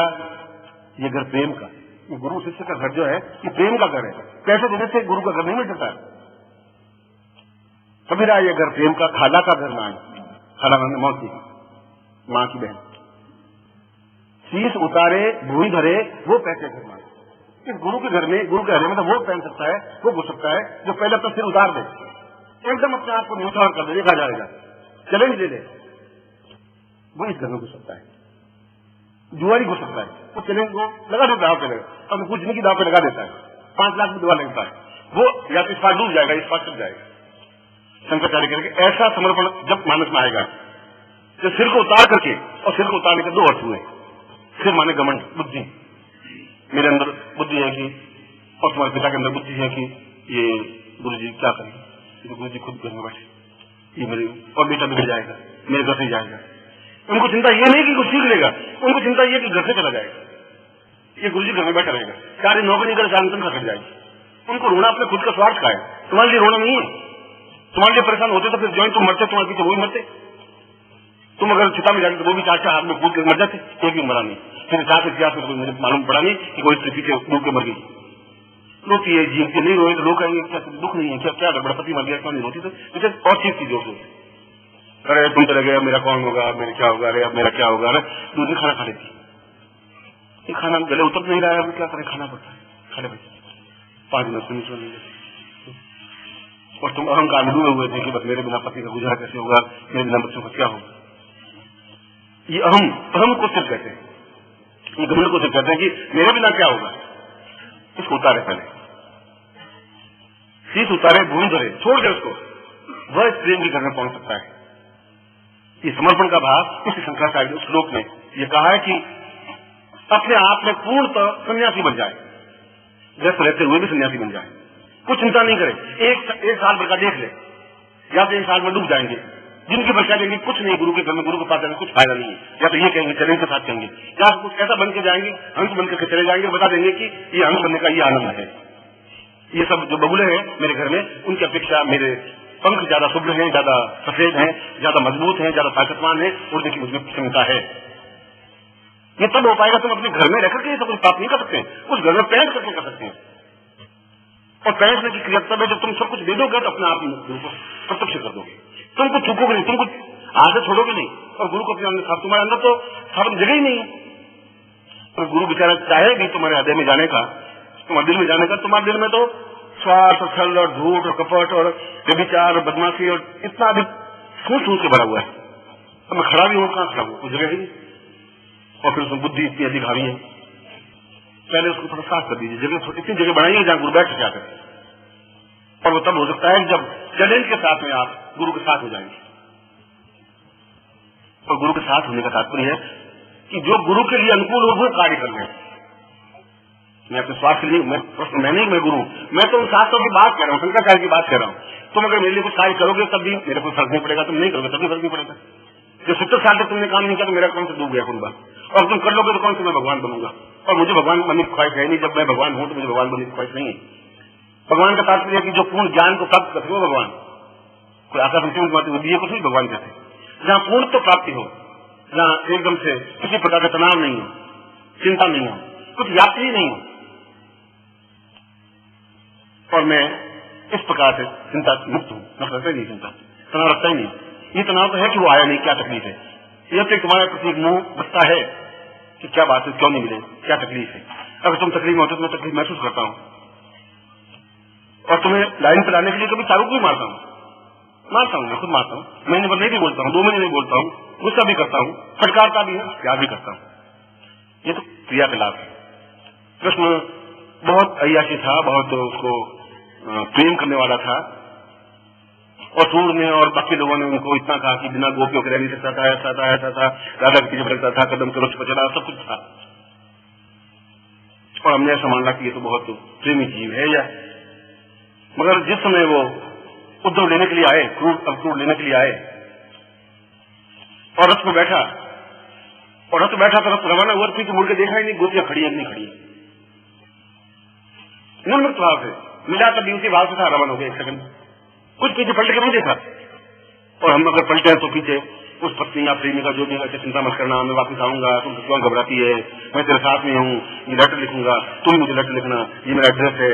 ये घर प्रेम का, गुरु शिष्य का घर जो है ये प्रेम का घर है। पैसे देने से गुरु का घर नहीं मिल सकता है। कभी रहा ये घर प्रेम का, खाला का घर ना है। खाला मैंने मौसी, माँ की बहन। शीश उतारे भूमि धरे वो पैसे घर मांगे। इस गुरु के घर में, गुरु के घर में तो वो पहन सकता है, वो घुस सकता है जो पहले अपना सिर उतार दे, एकदम अपने आप को न्यूट्रल कर दे, देखा जाएगा, चैलेंज दे दे, वो इस घर में घुस सकता है। जुआरी घुस सकता है, वो चैलेंज को लगा देता है, चलेगा अब कुछ नहीं की दाव पे लगा देता है, 5 लाख में दुआ लगता है, वो या तो इस पार डूब जाएगा, इस पार चल जाएगा। शंकराचार्य करके ऐसा समर्पण जब मानस में आएगा, तो सिर को उतार करके, और सिर को उतारने के 2 अर्थ हुए। सिर माने घमंड, बुद्धि, मेरे अंदर बुद्धि है कि, और तुम्हारे पिता के अंदर बुद्धि है कि ये गुरु जी क्या करें, तो गुरु जी खुद घर में बैठे, ये मेरे और बेटा बिगड़ जाएगा, मेरे घर से जाएगा। उनको चिंता ये नहीं कि कुछ सीख लेगा, उनको चिंता ये कि घर से चला जाएगा, ये गुरु जी घर में बैठा रहेगा, सारी नौकरी कर सारी तनख्वाह कट जाएगी। उनको रोना अपने खुद का स्वार्थ का है, तुम्हारे लिए रोना नहीं है। तुम्हारे लिए परेशान होते तो फिर ज्वाइन तुम मरते, तुम्हारे पीछे वो भी मरते। तुम अगर चिता में जाते तो वो भी 4 हाथ में कूद कर मर जाते, एक भी मरा नहीं। फिर इतिहास में मुझे मालूम पड़ा नहीं कि कोई इसके पीछे डूब के मर गई। रोती है, जीवती नहीं रोए तो लोग कहेंगे क्या दुख नहीं है, क्या क्या गड़बड़, पति मर गया, क्यों नहीं रोती? तो और चीज की जोर से अरे तुम चले गए, मेरा कौन होगा, मेरा क्या होगा, अरे अब मेरा क्या होगा। दूध में खाना खा लेती, ये खाना गले उतर नहीं रहा है, क्या करें, खाना पड़ता है, खा ले भाई 5 मिनट से नीचे। और तुम अहंकार में डूबे हुए थे कि बस मेरे बिना पति का गुजारा कैसे होगा, मेरे बिना बच्चों का क्या होगा। ये अहम को सिर्फ कहते हैं, ये घमंड को सिर्फ कहते हैं कि मेरे बिना क्या होगा। इसको उतारे, पहले शीश उतारे, भूमि धरे, छोड़ दे उसको, वह इस प्रेम के घर में पहुंच सकता है। ये समर्पण का भाव इस शंकराचार्य उस श्लोक में ये कहा है कि अपने आप में पूर्णतः सन्यासी बन जाए, व्यस्त रहते हुए भी सन्यासी बन जाए, कुछ चिंता नहीं करे। एक साल भर का देख ले, या तो 1 साल में डूब जाएंगे, जिनकी भर देंगे कुछ नहीं, गुरु के घर में गुरु के पास जाने कुछ फायदा नहीं है। या तो ये कहेंगे चैलेंज के साथ कहेंगे, या कुछ ऐसा बन के जाएंगे, हंस बन करके चले जाएंगे, बता देंगे कि ये हंस बनने का ये आनंद है। ये सब जो बबुले हैं मेरे घर में, उनकी अपेक्षा मेरे पंख ज्यादा शुभ्र हैं, ज्यादा सफेद हैं, ज्यादा मजबूत हैं, ज्यादा ताकतवान है, उड़ने की मुझमें क्षमता है। ये तब हो पाएगा, तुम अपने घर में रहकर के ये सब कुछ प्राप्त नहीं कर सकते, उस घर में पैंट करके कर सकते हैं। और पैंटने की क्रिया तब है जब तुम सब कुछ दे दोगे तो अपने आप गुरु को प्रत्यक्ष कर दोगे, तुम कुछ चूकोगे नहीं, तुम कुछ आदत छोड़ोगे नहीं, और गुरु को अपने अंदर, तुम्हारे अंदर तो साधन जगह ही नहीं। तो गुरु बेचारा चाहे भी तुम्हारे हृदय में जाने का, तुम्हारे दिल में जाने का, तुम्हारे दिल में तो स्वार्थ और छल और झूठ और कपट और व्यभिचार और बदमाशी और इतना अधिक सोच के भरा हुआ है। अब मैं खड़ा भी हूँ, कहाँ खड़ा हूँ, कुछ जगह ही नहीं। और फिर उसमें बुद्धि इतनी अधिक हावी है, पहले उसको थोड़ा साफ कर दीजिए, जगह इतनी जगह बनाइए जहाँ गुरु बैठ सके आकर। और वो तब हो सकता है जब चैलेंज के साथ में आप गुरु के साथ हो जाएंगे। और गुरु के साथ होने का तात्पर्य है कि जो गुरु के लिए अनुकूल हो वो कार्य कर रहे हैं। मैं अपने स्वार्थ के लिए, मैं नहीं, मैं गुरु, मैं तो उन शास्त्रों की बात कह रहा हूँ, शंकराचार्य की बात कर रहा हूँ। तुम अगर मेरे लिए कुछ कार्य करोगे तब भी मेरे को फर्क नहीं पड़ेगा, तुम नहीं करोगे तब भी फर्क नहीं पड़ेगा। जो 70 साल तक तुमने काम नहीं किया तो मेरा कौन से डूब गया कुंबा, और तुम कर लोगे तो कौन से मैं भगवान बनूंगा। और मुझे भगवान बनने की ख्वाहिश है नहीं, जब मैं भगवान हूं तो मुझे भगवान बनने की ख्वाहिश नहीं है। भगवान का तात्पर्य है कि जो पूर्ण ज्ञान को प्राप्त करते हो भगवान, कोई आकाश में बुद्धि कुछ नहीं भगवान कहते। जहाँ पूर्ण तो प्राप्ति हो, जहाँ एकदम से किसी प्रकार का तनाव नहीं हो, चिंता नहीं हो, कुछ व्याप्ति ही नहीं हो। और मैं इस प्रकार से चिंता मुक्त हूँ, मैं रखता ही नहीं चिंता, तनाव रखता ही नहीं। ये तनाव तो है कि वो आया नहीं, क्या तकलीफ है। यह तो तुम्हारा प्रति मुंह बचता है कि क्या बात है, क्यों नहीं मिले, क्या तकलीफ है। अगर तुम तकलीफ में होते तो मैं तकलीफ महसूस करता हूँ, और तुम्हें लाइन पर लाने के लिए कभी चाबुक भी मारता हूँ, मैं खुद मारता हूँ, महीने भर नहीं भी बोलता हूँ, 2 महीने नहीं बोलता हूँ, गुस्सा भी करता हूँ, फटकारता भी है, प्यार भी करता हूँ। ये तो क्रिया के लाभ है। कृष्ण बहुत अय्याशी था, बहुत उसको प्रेम करने वाला था, और सूर ने और बाकी लोगों ने उनको इतना कहा कि बिना गोपियों के रह नहीं सकता था, ऐसा था, राधा के पीछे भटकता था, कदम करोच पर चला, सब कुछ था। और हमने ऐसा माना कि ये तो बहुत प्रेमी जीव है। या मगर जिस समय वो उद्धव लेने के लिए आए, क्रूर लेने के लिए आए, और रथ में बैठा, और रथ बैठा तो रथ रवाना हुआ, पीछे मुड़ के देखा ही नहीं गोपियां खड़ी है नहीं खड़ी। निर्मुक्त भाव से मिला, तभी उसी भाव से था, रवाना हो गया 1 सेकंड, कुछ पीछे पलट के नहीं देखा। और हम अगर पलटे हैं तो पीछे उस पत्नी या प्रेमी का जो भी है, चिंता मत करना, मैं वापस आऊंगा, तुम क्यों घबराती है, मैं तेरे साथ में हूँ, ये लेटर लिखूंगा, तुम मुझे लेटर लिखना, ये मेरा एड्रेस है,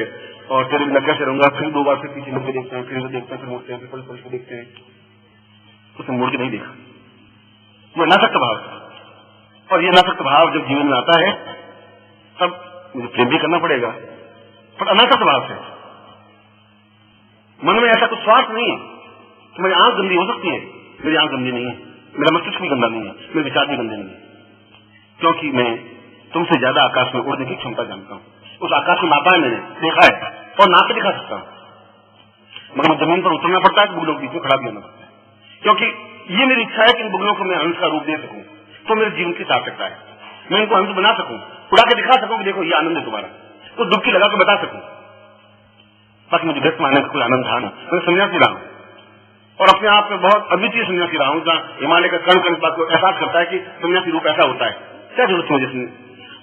और तेरे बिना कैसे रहूंगा। फिर 2 बार फिर पीछे मुड़ के देखते हैं, फिर देखते हैं, फिर मुड़ते हैं, फिर पलट के देखते हैं, उसने मुड़ के नहीं देखा। ये अनासक्त भाव है, और ये अनासक्त भाव जब जीवन में आता है तब मुझे प्रेम भी करना पड़ेगा, पर अनासक्त भाव से। मन में ऐसा कुछ स्वार्थ नहीं है कि मेरी आंख गंदी हो सकती है, मेरी आंख गंदी नहीं है, मेरा मस्तिष्क भी गंदा नहीं है, मेरे विचार भी गंदे नहीं है, क्योंकि मैं तुमसे ज्यादा आकाश में उड़ने की क्षमता जानता हूं। उस आकाश को नापा है, मैंने देखा है और नाप के दिखा सकता हूं। मगर जमीन पर उतरना पड़ता है तो बुगलों के बीच में खड़ा भी होना पड़ता है, क्योंकि ये मेरी इच्छा है कि इन बुगलों को मैं हंस का रूप दे सकूं। तो मेरे जीवन की सार्थकता है, मैं इनको हंस बना सकूं, उड़ा के दिखा सकूं कि देखो ये आनंद है तुम्हारा, तो डुबकी लगा के बता सकूं। बाकी मुझे व्यस्त मानने का कोई आनंद था नहीं। मैं सन्यासी रहा हूं और अपने आप में बहुत अद्वितीय सन्यासी रहा हूं, जहां हिमालय का कण कण बात को एहसास करता है कि सन्यासी रूप ऐसा होता है। क्या जरूरत मुझे सुनने,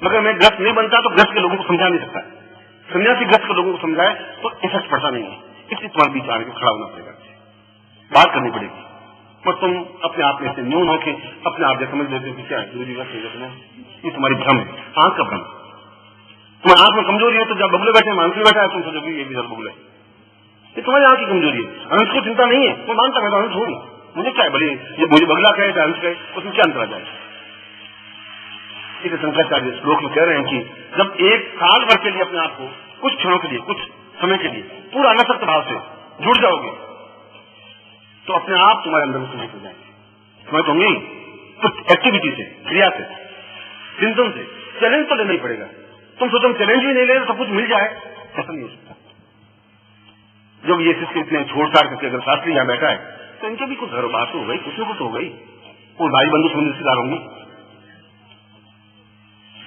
मगर मैं ग्रस्त नहीं बनता तो ग्रस्त के लोगों को समझा नहीं सकता। सन्यासी ग्रस्त के लोगों को समझाए तो इफेक्ट पड़ता नहीं है, इसलिए तुम्हारे बीच आने के खड़ा होना पड़ेगा, बात करनी पड़ेगी। पर तुम अपने आप में से न्यून होकर अपने आप जैसे समझ लेते हो कि क्या है गुरु जी का, ये तुम्हारी भ्रम है, आंख का भ्रम। तुम्हारी आंख में कमजोरी है तो जब बगले बैठे मानसी बैठा है तुम सोचोगे ये भी जब बगले, ये तुम्हारी आंख की कमजोरी है। अंश को चिंता नहीं है, मैं मानता मैं तो अंश हूँ, मुझे क्या है, भले ये मुझे बगला कहे चाहे अंश कहे, उसमें क्या अंतर आ जाए। इसे शंकराचार्य श्लोक में कह रहे हैं कि जब 1 साल भर के लिए अपने आप को कुछ क्षणों के लिए, कुछ समय के लिए पूरा अनासक्त भाव से जुड़ जाओगे तो अपने आप तुम्हारे अंदर में सुनित हो जाएंगे। तुम्हें तो नहीं, कुछ एक्टिविटी से, क्रिया से, चिंतन से चैलेंज तो लेना ही पड़ेगा। तुम सोचो चैलेंज भी नहीं ले तो सब कुछ मिल जाए, ऐसा नहीं हो सकता। जब ये शिष्य इतने छोड़-छाड़ करके अगर शास्त्री यहां बैठा है तो इनके भी कुछ घर बात हो गई, कुछ न कुछ हो गई, वो भाई बंधु समझ रिश्तेदार होंगे।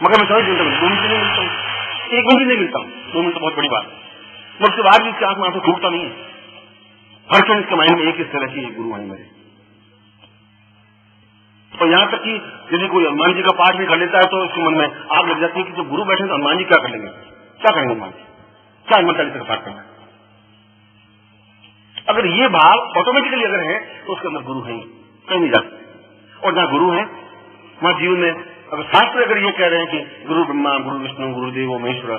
मगर मैं समझ मिलता हूँ 2 मिनट नहीं मिलता हूँ, 1 मिनट नहीं मिलता हूँ, 2 मिनट तो बहुत बड़ी बात है। मगर उसके बाद भी इसके आंख में आंसू टूटता नहीं है। हर क्षण इसके माइंड में एक इस तरह की गुरु हैं मेरे। और यहां तक कि यदि कोई हनुमान जी का पाठ भी कर लेता है तो इसके मन में आग लग जाती है कि जब गुरु बैठे तो हनुमान जी क्या कर लेंगे, क्या करेंगे हनुमान जी, क्या हनुमान चालीसा का पाठ करना। अगर ये भाव ऑटोमेटिकली अगर है तो उसके अंदर गुरु है, कहीं नहीं जा सकते। और जहां गुरु है वहां जीवन में अगर शास्त्र अगर ये कह रहे हैं कि गुरु ब्रह्मा गुरु विष्णु गुरुदेव महेश्वर,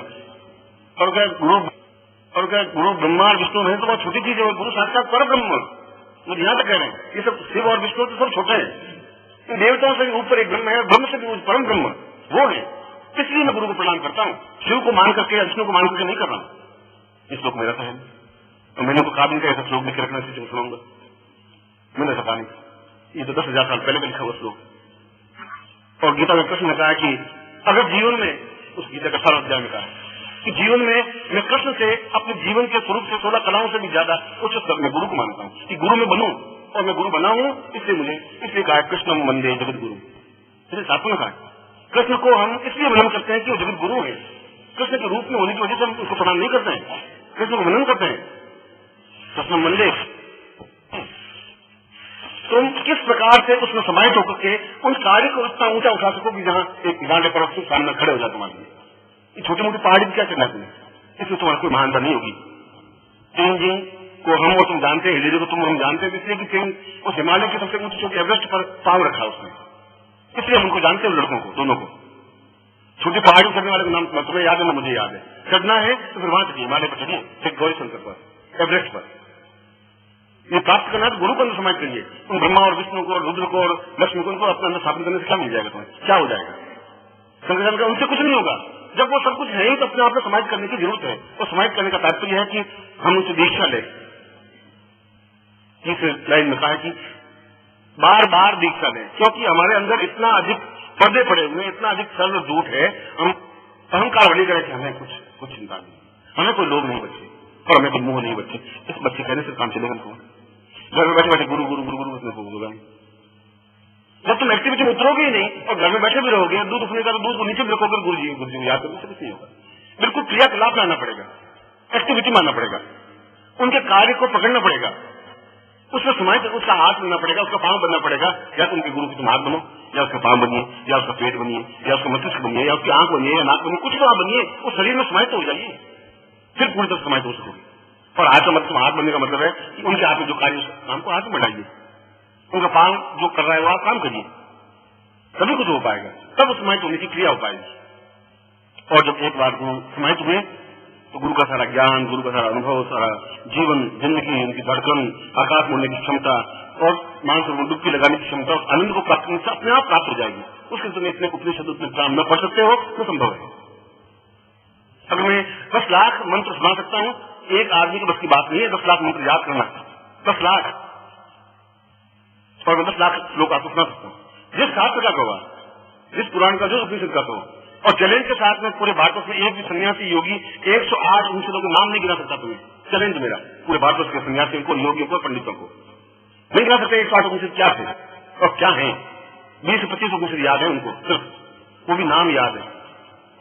और क्या गुरु ब्रह्मा और विष्णु है तो बहुत छोटी चीज है, गुरु साक्षात पर ब्रह्म, मुझे यहां तक कह रहे हैं। ये सब शिव और विष्णु तो सब छोटे हैं, देवताओं से भी ऊपर एक ब्रह्म है, ब्रह्म से भी परम ब्रह्म वो है। इसलिए मैं गुरु को प्रणाम करता हूँ, शिव को मान करके विष्णु को मान करके नहीं कर रहा हूँ। इस श्लोक मेरा है तो मैंने तो काबिल का ऐसा श्लोक लिख रखना चाहिए, सुनाऊंगा मैंने ऐसा कहा नहीं, ये तो 10,000 साल पहले का लिखा हुआ श्लोक। और गीता में कृष्ण ने कहा कि अगर जीवन में, उस गीता का 18 अध्याय में कहा कि जीवन में मैं कृष्ण से अपने जीवन के स्वरूप से 16 कलाओं से भी ज्यादा उच्च स्तर में गुरु को मानता हूँ कि गुरु में बनूं, और मैं गुरु बना हूं इसलिए कहा कृष्ण वंदे जगत गुरु। जैसे शास्त्रों में कहा कृष्ण को हम इसलिए मनन करते हैं कि वो जगत गुरु है, कृष्ण के रूप में होने की वजह से हम उसको प्रणाम नहीं करते हैं, कृष्ण को मनन करते हैं। कृष्ण वंदे, तुम किस प्रकार से उसमें समाहित होकर के उन कार्य को इतना ऊंचा उठा सको कि जहां एक हिमालय पर्वत के सामने खड़े हो जाए तुम्हारे लिए। ये छोटी मोटी पहाड़ी भी क्या करना है तुम्हें, इसमें तुम्हारी कोई महानता नहीं होगी। तेंजिंग को हम और तुम जानते हैं, हिलेरी को तुम हम जानते हैं, इसलिए कि तेंजिंग उस हिमालय के सबसे ऊंचे चोटी एवरेस्ट पर पांव रखा उसने, इसलिए हम उनको जानते हैं, लड़कों को, दोनों को। छोटी पहाड़ी चढ़ने वाले का नाम तुम्हें याद है ना, मुझे याद है। चढ़ना है तो फिर वहां चढ़िए, हिमालय पर चढ़िए, फिर गौरी शंकर पर, एवरेस्ट पर। ये प्राप्त करना है तो गुरु को अंदर समाज करिए। उन ब्रह्मा और विष्णु को और रुद्र को और लक्ष्मी को उनको अपने अंदर स्थापित करने से क्या मिल जाएगा तुम्हें, क्या हो जाएगा? शंकराचार्य का उनसे कुछ नहीं होगा। जब वो सब कुछ है ही तो अपने आप में समाज करने की जरूरत है। और समाज करने का तात्पर्य है कि हम उनसे दीक्षा लें। इस लाइन में कहा है कि बार बार दीक्षा लें, क्योंकि हमारे अंदर इतना अधिक पर्दे पड़े हुए, इतना अधिक सर्व झूठ है, हम अहंकार बड़ी करें कि हमें कुछ चिंता नहीं, हमें कोई लोग नहीं बच्चे और हमें कोई मोह नहीं बच्चे। इस बच्चे कहने से काम चलेगा हमको। घर में बैठे बैठे गुरु गुरु गुरु गुरु उसमें होगा। जब तुम एक्टिविटी में उतरोगे ही नहीं और घर में बैठे भी रहोगे, दूध उठने का तो दूध को नीचे भी रखोगे, गुरु जी याद करो, कुछ नहीं होगा। बिल्कुल क्रियाकलाप लाना पड़ेगा, एक्टिविटी मानना पड़ेगा, उनके कार्य को पकड़ना पड़ेगा, उसमें समय उसका हाथ बनना पड़ेगा, उसका पांव बनना पड़ेगा। या तो उनके गुरु की तुम हाथ बनो, या उसका पांव बनिए, या उसका पेट बनिए, या उसका मस्तिष्क बनिए, या उसकी आंख बनिए, या नाक बनिए, कुछ तो आप बनिए, उस शरीर में समाहित हो जाइए, फिर पूरी तरह समाहित हो सकोगे। और हाथ का मतलब हाथ बनने का मतलब है कि उनके हाथ में जो कार्य काम को हाथ में बढ़ाइए, उनका पालन जो कर रहा है वो आप काम करिए, तभी कुछ हो पाएगा, तब समाहित होने की क्रिया हो पाएगी। और जब एक बार गुरु समाहित हुए तो गुरु का सारा ज्ञान, गुरु का सारा अनुभव, सारा जीवन, जिंदगी, उनकी धड़कन, आकाश मोड़ने की क्षमता और मानसिक में डुबकी लगाने की क्षमता और आनंद को प्राप्त करने से अपने आप प्राप्त हो जाएगी। उसके समय इतने उपनिषद, उतने प्राण न पढ़ सकते हो तो संभव है। अगर मैं 10 लाख मंत्र सुना सकता हूँ, एक आदमी की बस की बात नहीं है 10 लाख मंत्र याद करना, 10 लाख, और मैं 10 लाख श्लोक आपको सुना सकता हूँ, जिस शास्त्र का कहो, जिस पुराण का, जो उपनिषद का कहो। और चैलेंज के साथ में पूरे भारत में एक भी सन्यासी योगी 108 उपनिषदों के नाम नहीं गिना सकता। तुम्हें चैलेंज मेरा, पूरे भारत के सन्यासियों को, योगियों को, पंडितों को नहीं गिना सकते 108 उपनिषद क्या थे और क्या है। 20 से 25 उपनिषद याद है उनको, सिर्फ वो भी नाम याद है।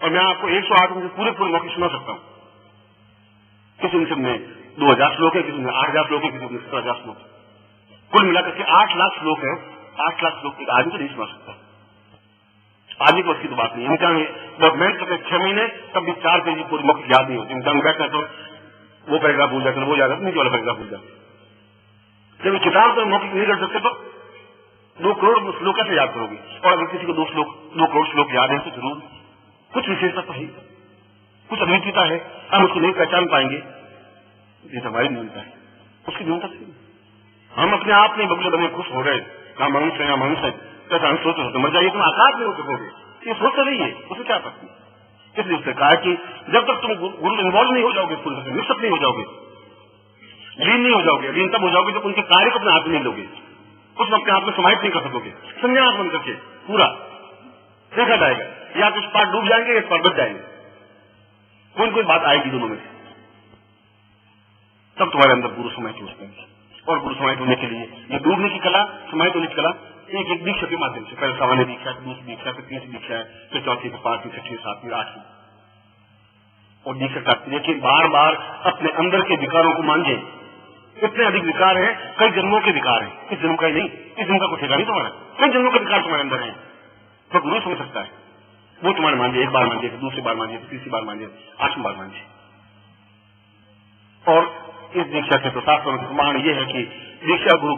और मैं आपको 108 उपनिषद पूरे पूरे मौके सुना सकता हूँ। किसी उपनिषद में 2000 श्लोक है, किसी में 8000 श्लोक है, किसी में 17,000 श्लोक। कुल मिलाकर के 8 लाख श्लोक है। 8 लाख श्लोक एक आदमी को नहीं सुना सकता। आदमी को उसकी तो बात नहीं है। बहुत मेहनत करते 6 महीने, तब भी 4 पेज पूरी मौखिक याद नहीं होती। इंसान बैठना तो वो पैराग्राफ भूल जाते, वो याद नहीं वाला पैराग्राफ भूल जाते। जब किताब तो मौखिक नहीं कर सकते तो 2 करोड़ श्लोक कैसे याद करोगे। और अगर किसी को 2 करोड़ श्लोक याद है तो जरूर कुछ विशेषता तो है, कुछ अद्वितीयता है, हम उसको नहीं पहचान पाएंगे। ये हमारी न्यूनता है, उसकी न्यूनता थी। हम अपने आप में बगले बने खुश हो गए, हाँ मनुष्य है, मनुष्य है, कैसा हम सोच होते मर जाइए, तुम आकाश में हो सकोगे, ये सोच तो नहीं है, उसे क्या पता। इसलिए उसने कहा कि जब तक तुम गुरु इन्वॉल्व नहीं हो जाओगे, पूरी तरह से मिक्सअप नहीं हो जाओगे, लीन नहीं हो जाओगे, लीन तब हो जाओगे जब उनके कार्य को अपने हाथ में नहीं लोगे, उसमें अपने आप में समाहित नहीं कर सकोगे। संन्यास बन करके पूरा देखा जाएगा, या तो इस पार डूब जाएंगे या इस पार बच जाएंगे, कोई कोई बात आएगी दोनों में, तब तुम्हारे अंदर गुरु समाहित हो सकेंगे। और गुरु समाहित होने के लिए ये डूबने की कला, समाहित होने की कला एक दीक्षा के माध्यम से, पहले सामान्य दीक्षा, फिर दूसरी दीक्षा, फिर तीसरी दीक्षा है, फिर चौथी, फिर 5वीं, 6वीं, 7वीं, 8वीं और दीक्षा प्राप्ति। लेकिन बार बार अपने अंदर के विकारों को मांझे। इतने अधिक विकार हैं, कई जन्मों के विकार हैं, इस जन्म का ही नहीं, इस जन्म का कुछ ठेका नहीं तुम्हारा, कई जन्मों के विकार तुम्हारे अंदर है। तो गुरु समझ सकता है, वो तुम्हारे मांझे, एक बार मांझे, फिर दूसरी बार मांझे, फिर तीसरी बार मांझे, 8वीं बार मांझे। और इस दीक्षा के प्रसाद का प्रमाण यह है कि दीक्षा गुरु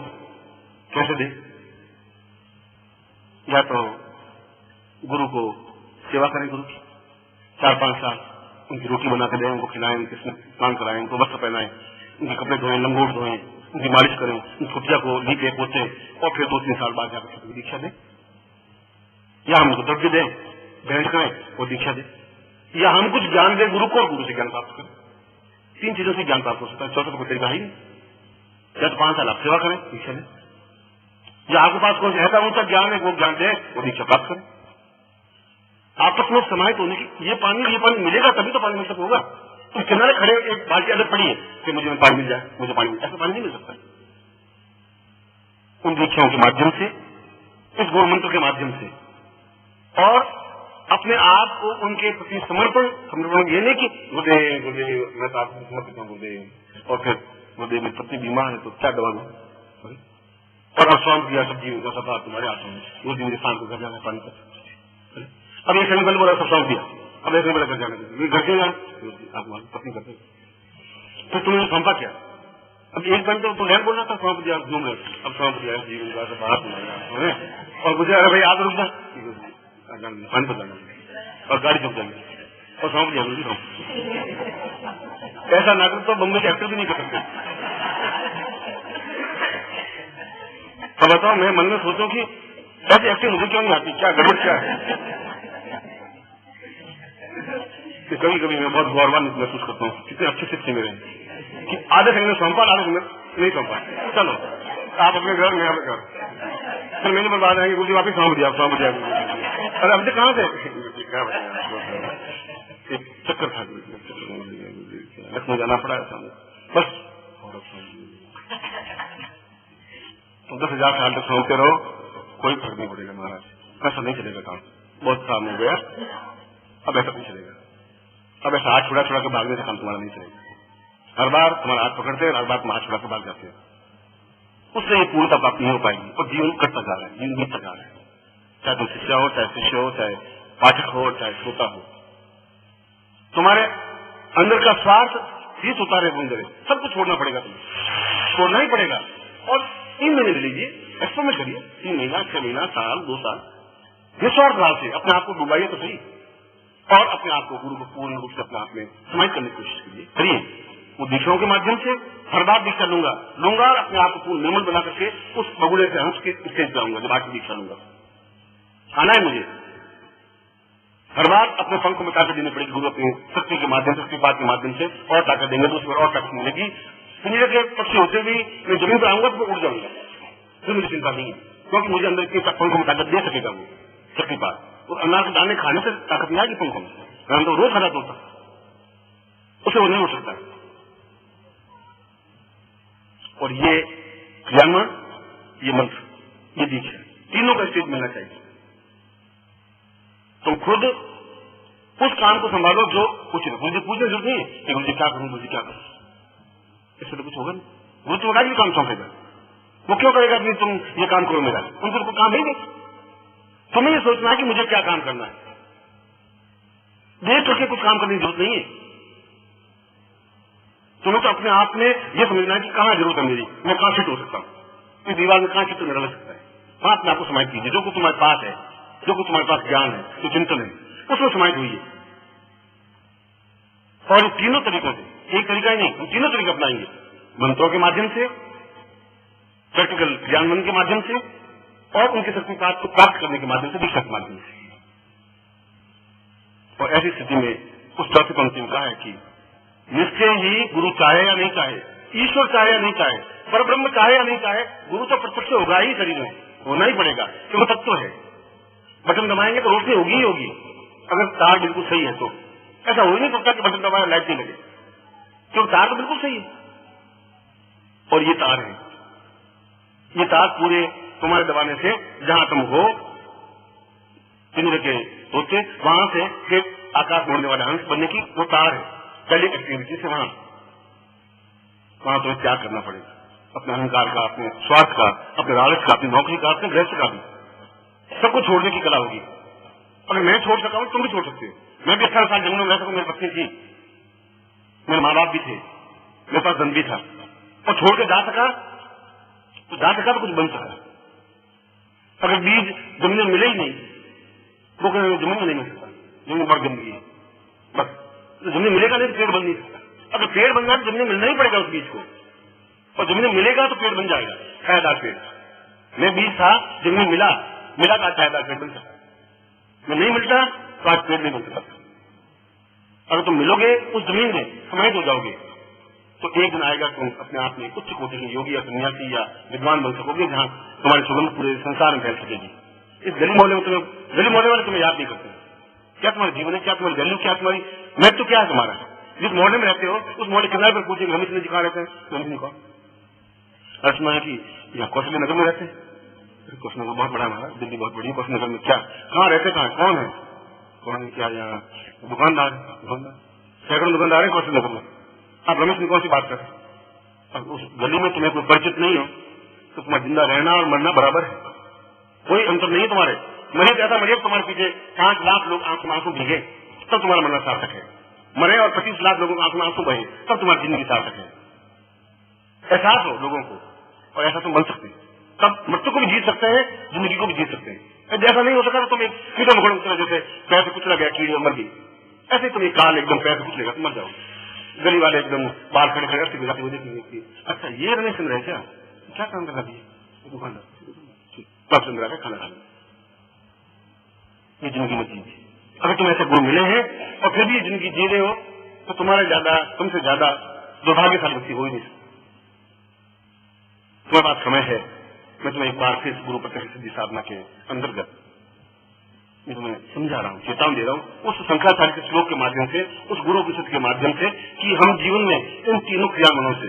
कैसे दे। या तो गुरु को सेवा करें, गुरु की 4-5 साल उनकी रोटी बना कर दें, उनको खिलाएं, उनके स्नान कराएं, उनको वस्त्र पहनाएं, उनके कपड़े धोएं, लंगोट धोएं, उनकी मालिश करें, उनकी कुटिया को लीपे पोते, और फिर 2-3 साल बाद जाकर दीक्षा दें। या हम उनको द्रव्य दें, भेंट करें और दीक्षा दें, या हम कुछ ज्ञान दें गुरु को और गुरु से ज्ञान प्राप्त करें। 3 चीजों से ज्ञान प्राप्त हो सकता है, चौथा कोई तरीका ही नहीं। या तो 5 साल आप सेवा करें, दीक्षा दें, या आपके पास कोई ऐसा ऊंचा ज्ञान है वो ज्ञान दे, वो दीक्षा प्राप्त करें। आपस में समाहित होने की ये पानी मिलेगा तभी तो पानी मिल सकता होगा। तो किनारे खड़े एक बाल्टी अलग पड़ी है कि मुझे पानी मिल जाए, मुझे पानी मिल जाए, ऐसा पानी नहीं मिल सकता। उन दीक्षाओं के माध्यम से, इस गुरु मंत्र के माध्यम से, और अपने आप को उनके प्रति समर्पण ये नहीं कि गुरुदेव मैं तो आपको समर्पित हूँ गुरुदेव, और फिर गुरुदेव मेरी पत्नी बीमार है तो क्या दवा दूं, और अवश्वाम किया सब्जी सफा तुम्हारे हाथों में, वो दिन मेरे शाम को घर जाना पानी कर। अब एक समय बोला अवश्वाम किया, अब एक बोला घर जाना, घर क्यों जाना, आप पत्नी करते, फिर तुमने सौंपा क्या। अब एक घंटे तो लैंड बोलना था, सौंप दिया, घूम रहे, अब सौंप दिया जीवन का बाहर, और मुझे अरे भाई आप रुक जा, पानी पर जाना और गाड़ी चुप जाएंगे और सौंप दिया मुझे। ऐसा नाटक तो बम्बई के एक्टर भी नहीं कर सकते। तो बताओ, मैं मन में सोचूं कि ऐसी एक्टिंग मुझे क्यों नहीं आती, क्या गड़बड़ क्या है। कि कभी कभी मैं बहुत गौरवान्वित महसूस करता हूँ, कितने अच्छे शिक्षक मेरे कि आधे घंटे सौंपा, आधे घंटे नहीं सौंपा, चलो आप अपने घर, मैं अपने घर, फिर मैंने बर्बाद आएंगे, गुरु जी वापिस सौंप दिया, सौंप दिया। अरे अब कहाँ से चक्कर था, लखनऊ जाना पड़ा बस। तो 10,000 साल तक सौंपते रहो, कोई फर्क नहीं पड़ेगा महाराज, ऐसा नहीं चलेगा काम, बहुत काम हो गया, अब ऐसा नहीं चलेगा। अब ऐसा हाथ छुड़ा के भागने से काम तुम्हारा नहीं चलेगा। हर बार तुम्हारा हाथ पकड़ते हैं, हर बार तुम हाथ छुड़ा के भाग जाते हो, उससे ये पूर्णता प्राप्त नहीं हो पाएगी और जीवन कटता जा रहा है, जीवन बीतता जा रहा है। चाहे तुम शिष्य हो, चाहे शिष्य हो, चाहे पाठक हो, चाहे श्रोता हो, तुम्हारे अंदर का स्वार्थ ही उतारे बुंदरे, सब कुछ छोड़ना पड़ेगा, तुम्हें छोड़ना ही पड़ेगा। और 3 महीने ले लीजिए, एक्सपेरिमेंट करिए, 3 महीना, 6 महीना, साल, 2 साल, निस्वार्थ भाव से अपने आप को डुबाइए तो सही, और अपने आप को गुरु को पूर्ण रूप से अपने आप में समाहित करने की कोशिश कीजिए, करिए। वो दीक्षाओं के माध्यम से हर बार दीक्षा लूंगा और अपने आप को पूर्ण निर्मल बना करके उस बगुड़े से हंस के स्टेज पे आऊंगा जब आके दीक्षा लूंगा। आना है मुझे, हर बार अपने फल को मिटा कर देनी पड़ेगी गुरु अपनी शक्ति के माध्यम से, शक्तिपात के माध्यम से, और ताकत देंगे तो उसमें और ताकत मिलेगी। पिंजरे के पक्षी होते भी मैं जमीन पर आऊंगा तो मैं उड़ जाऊंगा, फिर मुझे चिंता नहीं है, क्योंकि मुझे अंदर इतनी पंखों में ताकत दे सकेगा वो शक्तिपात। और अनार के दाने खाने से ताकत नहीं आएगी पंखों में, मैं तो रोज खड़ा होता, उसे वो नहीं हो सकता। और ये क्रियान्वयन, ये मंत्र, ये दीक्षा, तीनों का स्टेज मिलना चाहिए। तुम खुद उस काम को संभालो जो कुछ नहीं, मुझे पूछने जरूरत नहीं है कि मुझे क्या करूं, मुझे क्या करूं, इससे तो कुछ होगा नहीं। वो तो भी काम सौंपेगा, वो क्यों करेगा कि तुम ये काम करो मेरा, उनको तो काम नहीं। तुम्हें ये सोचना है कि मुझे क्या काम करना है, देख करके कुछ काम करने की जरूरत नहीं है। तुम्हें तो अपने आप में ये समझना है कि कहां जरूरत है मेरी, मैं कहां फिट हो सकता हूं, इस दीवार में कहां चित्र मेरा लग सकता है। वहां अपने आपको समाहित कीजिए, जो कुछ तुम्हारे पास है, जो कुछ तुम्हारे पास ज्ञान है, जो चिंतन है, उसमें समाहित हुई है। और तीनों तरीकों से, एक तरीका ही नहीं, हम तीनों तरीके अपनाएंगे, मंत्रों के माध्यम से, प्रैक्टिकल ज्ञान के माध्यम से, और उनके शक्तिपात को प्राप्त करने के माध्यम से, दीक्षा के माध्यम से। और ऐसी स्थिति में उस चौथी पंक्ति में कहा है कि निश्चय ही गुरु चाहे या नहीं चाहे, ईश्वर चाहे या नहीं चाहे, परब्रह्म चाहे या नहीं चाहे, गुरु तो प्रत्यक्ष होगा ही, शरीर में होना ही पड़ेगा, क्योंकि तत्व है। बटन दबाएंगे तो रोशनी होगी ही होगी, अगर तार बिल्कुल सही है तो। ऐसा हो ही नहीं सकता कि बटन दबाया लाइट नहीं लगे, क्योंकि तार तो बिल्कुल सही है। और ये तार है, ये तार पूरे तुम्हारे दबाने से जहां तुम हो, पिंजरे के होते वहां से फिर आकाश मोड़ने वाला अंश बनने की वो तार है। पहले एक्टिविटी से वहां तुम्हें त्याग करना पड़ेगा, अपने अहंकार का, अपने स्वार्थ का, अपने लालच का, अपनी नौकरी का, अपने गृहस्थ का भी, सबको छोड़ने की कला होगी। अगर मैं छोड़ सका हूं, तुम भी छोड़ सकते हो। मैं भी 18 साल जंगलों में रह सकूं, मेरी पत्नी थी, मेरे माँ बाप भी थे, मेरे पास धन भी था, और छोड़ के जा सका तो कुछ बन सका। अगर बीज जमीन में मिले ही नहीं, वो जमीन में नहीं मिल सकता, जमीन बहुत गंदगी है, बस जमीन मिलेगा नहीं तो पेड़ बन नहीं सकता। अगर पेड़ बन जाए तो जमीन मिलना ही पड़ेगा उस बीज को, और जमीन मिलेगा तो पेड़ बन जाएगा, छायादार पेड़। मैं बीज था, जमीन मिला तो आज छायादार पेड़ बन सकता, मैं नहीं मिलता तो आज पेड़ नहीं बन सकता। अगर तुम मिलोगे उस जमीन में, समाहित हो जाओगे, तो एक दिन आएगा तुम अपने आप में उच्च कोटि के योगी या सन्यासी या विद्वान बन सकोगे, जहां तुम्हारी सुगंध पूरे संसार में फैल सकेगी। इस गली मोहल्ले में गली मोहल्ले वाले तुम्हें याद नहीं करते, क्या तुम्हारा जीवन है, क्या तुम्हारी वैल्यू, क्या तुम्हारी महत्व, क्या है तुम्हारा। जिस मोहल्ले में रहते हो उस मोहल्ले किनारे पर पूछेंगे हम इसलिए दिखा रहते हैं, हम नहीं कौन अर्चना है कि यहाँ कौशल नगर में रहते हैं, कौशल नगर बहुत बड़ा हमारा, दिल्ली बहुत बड़ी, कौशल नगर में क्या, कहाँ रहते, कहाँ, कौन है, क्या यहाँ दुकानदार, सैकड़ों दुकानदार है कौशल नगर में। आप रमेश में कौन सी बात करें, अब उस गली में तुम्हें कोई परिचित नहीं हो तो तुम्हारा जिंदा रहना और मरना बराबर है, कोई अंतर नहीं है तुम्हारे। मरे ऐसा मरे तुम्हारे पीछे 5 लाख लोग आंखों में आंसू भीगे तब तुम्हारा मरना सार्थक है, मरे और 25 लाख लोगों को आंखों में आंसू बहे तब तुम्हारी जिंदगी सार्थक है। एहसास हो लोगों को, और ऐसा तुम बन सकते हैं, तब मृत्यु को भी जीत सकते हैं, जिंदगी को भी जीत सकते हैं। जैसा नहीं हो सका तो तुम एक कीड़े मकोड़े की तरह, जैसे पैर से कुचला गया कीड़े मर गई, ऐसे तुम एक काल एकदम पैर से कुचलेगा तुम मर जाओ। गली वाले एकदम बाल खड़े खड़े करते जाते हुए देखेंगे, अच्छा ये रमेश चंद्र है क्या काम करना चाहिए, दुकानदार चंद्र का खाना खाना, ये जिंदगी में जीजिए। अगर तुम ऐसे गुण मिले हैं और फिर भी जिंदगी जी रहे हो तो तुमसे ज्यादा दुर्भाग्यशाली व्यक्ति हो ही नहीं सकता। तुम्हारे पास समय है, मैं तुम्हें एक बार फिर गुरु प्रत्यक्ष सिद्धि साधना के अंतर्गत मैं तुम्हें समझा रहा हूँ, चेतावनी दे रहा हूँ उस शंकराचार्य के श्लोक के माध्यम से, उस गुरु उपनिषद के माध्यम से, कि हम जीवन में इन तीनों क्रियामनों से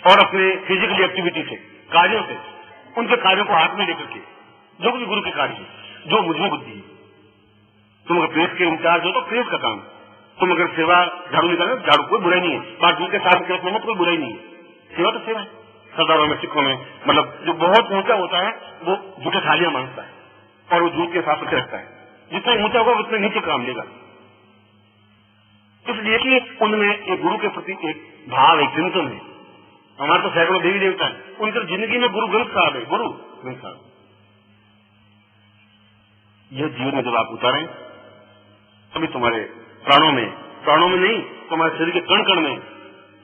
और अपने फिजिकल एक्टिविटी से, कार्यों से, उनके कार्यों को हाथ में लेकर के, जो भी गुरु के कार्य है, जो मुझमें बुद्धि है। तुम अगर प्रेस के इंचार्ज हो तो प्रेस का काम, तुम अगर सेवा झाड़ू निकालो झाड़ू, कोई बुराई नहीं है, 5 दिन के साथ में कोई बुराई नहीं है, सेवा तो सेवा है। सरदारों में, सिखों में, मतलब जो बहुत ऊंचा होता है वो जूठे थालियां मांगता है और वो जूठ के साथ रखे रखता है, जितना ऊंचा होगा उतने नीचे काम लेगा। इसलिए कि उनमें एक गुरु के प्रति एक भाव, एक चिंतन है, हमारे तो सैकड़ों देवी देवता है, उनकी जिंदगी में गुरु ग्रंथ साहब है, गुरु ग्रंथ साहब। यह जीवन में जब आप उतारें तभी तुम्हारे प्राणों में नहीं, तुम्हारे शरीर के कण कण में,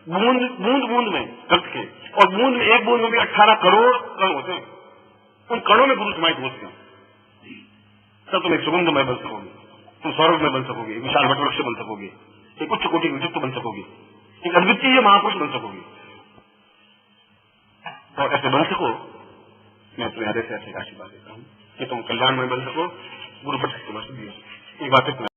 बूंद में रक्त के, और बूंद में, एक बूंद में भी 18 करोड़ कण होते हैं, उन कणों में गुरु समाहित होते हैं। तब तुम एक सुगंध में बन सकोगे, तुम सौरभ में बन सकोगे, एक विशाल वटवृक्ष बन सकोगे, एक उच्च कोटि व्यक्तित्व बन सकोगे, एक अद्वितीय महापुरुष बन सकोगे। और ऐसे बन सको, मैं तुम्हें ऐसे आशीर्वाद देता हूँ कि तुम कल्याण में बन सको, गुरु पट के वर्ष दिए। एक बात है